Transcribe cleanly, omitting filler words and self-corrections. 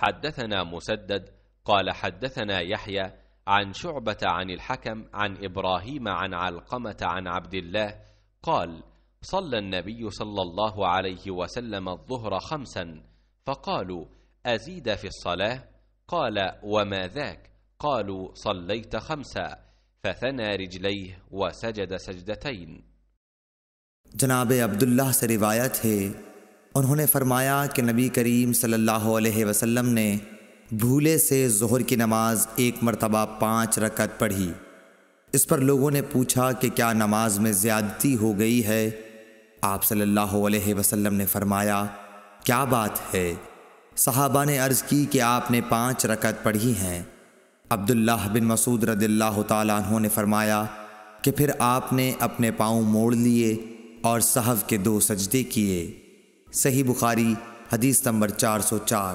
حدثنا مسدد قال حدثنا يحيى عن شعبة عن الحكم عن إبراهيم عن علقمة عن عبد الله قال صلى النبي صلى الله عليه وسلم الظهر 5 فقالوا أزيد في الصلاة؟ قال وما ذاك؟ قالوا صليت 5 فثنى رجليه وسجد سجدتين। जनाब अब्दुल्लाह से रिवायत है, उन्होंने फरमाया कि नबी करीम सल्लल्लाहु अलैहि वसल्लम ने भूले से ज़ोहर की नमाज एक मरतबा 5 रकत पढ़ी। इस पर लोगों ने पूछा कि क्या नमाज में ज़्यादती हो गई है? आप सल्लल्लाहु अलैहि वसल्लम ने फरमाया क्या बात है? सहाबा ने अर्ज़ की कि आपने 5 रकत पढ़ी हैं। अब्दुल्लाह बिन मसूद रदिल्लाहु ताला अन्हु ने फरमाया कि फिर आपने अपने पाँव मोड़ लिए और सहव के 2 सजदे किए। सही बुखारी हदीस नंबर 404।